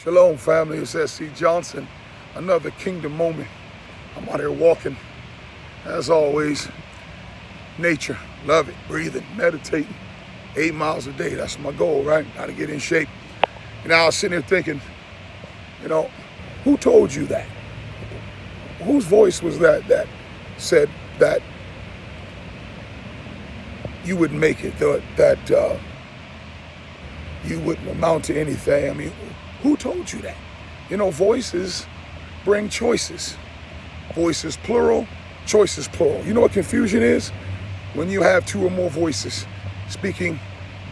Shalom, family. It's S.C. Johnson. Another kingdom moment. I'm out here walking. As always, nature. Love it. Breathing, meditating. 8 miles a day. That's my goal, right? Got to get in shape. And I was sitting here thinking, who told you that? Whose voice was that said that you wouldn't make it, that you wouldn't amount to anything? I mean, who told you that? Voices bring choices. Voices plural, choices plural. You know what confusion is? When you have two or more voices speaking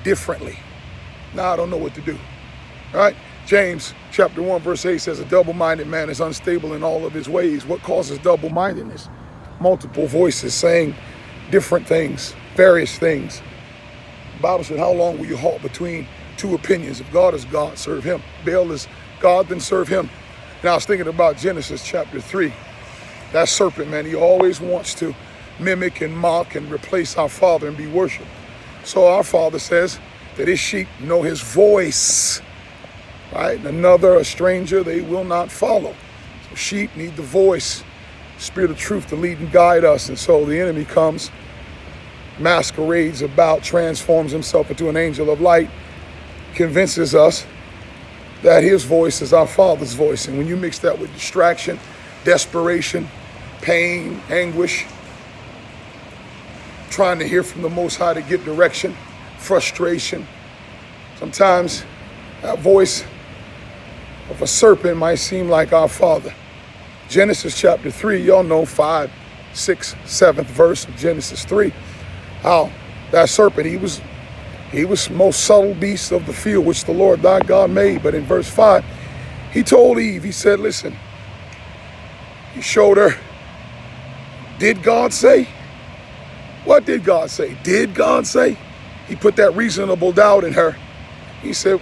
differently. Now I don't know what to do. All right? James chapter 1 verse 8 says, a double-minded man is unstable in all of his ways. What causes double-mindedness? Multiple voices saying different things, various things. The Bible said, how long will you halt between two opinions? If God is God, serve him. Baal is God, then serve him. And I was thinking about Genesis chapter 3. That serpent, man, he always wants to mimic and mock and replace our Father and be worshipped. So our Father says that his sheep know his voice, right? A stranger, they will not follow. So sheep need the voice, Spirit of truth to lead and guide us. And so the enemy comes, masquerades about, transforms himself into an angel of light, convinces us that his voice is our Father's voice. And when you mix that with distraction, desperation, pain, anguish, trying to hear from the Most High to get direction, frustration, sometimes that voice of a serpent might seem like our Father. Genesis chapter 3, y'all know 5, 6, 7th verse of Genesis 3, how that serpent, he was most subtle beast of the field, which the Lord thy God made. But in verse 5, he told Eve, he said, listen, he showed her, did God say? What did God say? Did God say? He put that reasonable doubt in her. He said,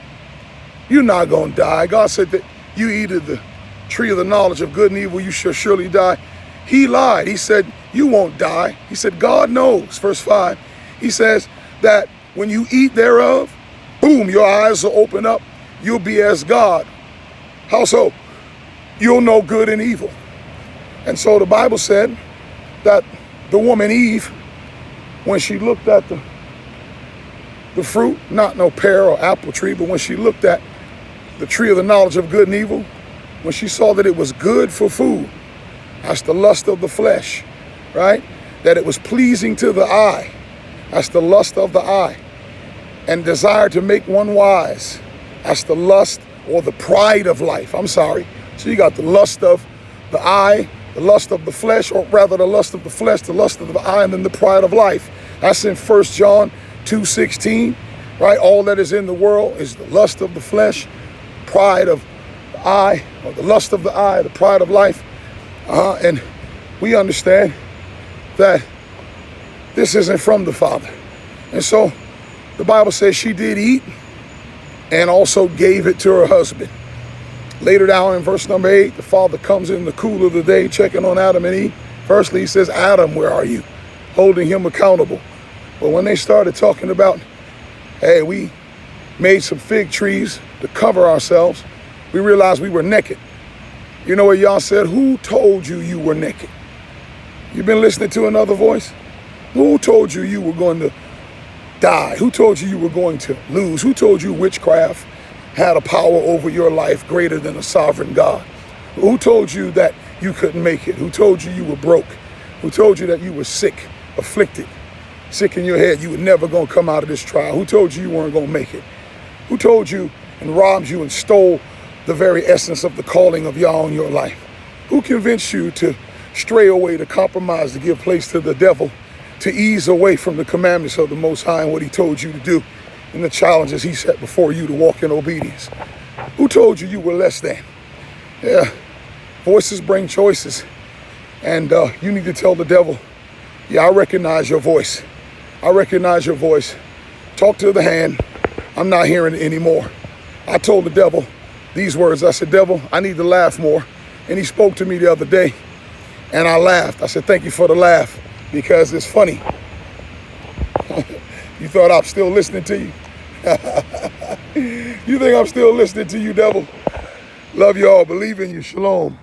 you're not going to die. God said that you eat of the tree of the knowledge of good and evil, you shall surely die. He lied. He said, you won't die. He said, God knows. Verse 5, he says that when you eat thereof, boom, your eyes will open up. You'll be as God. How so? You'll know good and evil. And so the Bible said that the woman Eve, when she looked at the fruit, not no pear or apple tree, but when she looked at the tree of the knowledge of good and evil, when she saw that it was good for food, that's the lust of the flesh, right? That it was pleasing to the eye, that's the lust of the eye. And desire to make one wise, that's the lust or the pride of life. I'm sorry. So you got the lust of the eye, the lust of the flesh, or rather the lust of the flesh, the lust of the eye, and then the pride of life. That's in 1 John 2:16, right? All that is in the world is the lust of the flesh, pride of the eye, or the lust of the eye, the pride of life. And we understand that this isn't from the Father. And so the Bible says she did eat and also gave it to her husband. Later down in verse number 8, the Father comes in the cool of the day checking on Adam and Eve. Firstly, he says, Adam, where are you? Holding him accountable. But when they started talking about, hey, we made some fig trees to cover ourselves, we realized we were naked. You know what y'all said? Who told you you were naked? You been listening to another voice? Who told you you were going to die? Who told you you were going to lose? Who told you witchcraft had a power over your life greater than a sovereign God? Who told you that you couldn't make it? Who told you you were broke? Who told you that you were sick, afflicted, sick in your head, you were never going to come out of this trial? Who told you you weren't going to make it? Who told you and robbed you and stole the very essence of the calling of Yah on your life? Who convinced you to stray away, to compromise, to give place to the devil, to ease away from the commandments of the Most High and what he told you to do and the challenges he set before you to walk in obedience? Who told you you were less than? Yeah, voices bring choices. And you need to tell the devil, yeah, I recognize your voice. I recognize your voice. Talk to the hand. I'm not hearing it anymore. I told the devil these words. I said, devil, I need to laugh more. And he spoke to me the other day and I laughed. I said, thank you for the laugh, because it's funny. You thought I'm still listening to you? You think I'm still listening to you, devil? Love you all. Believe in you. Shalom.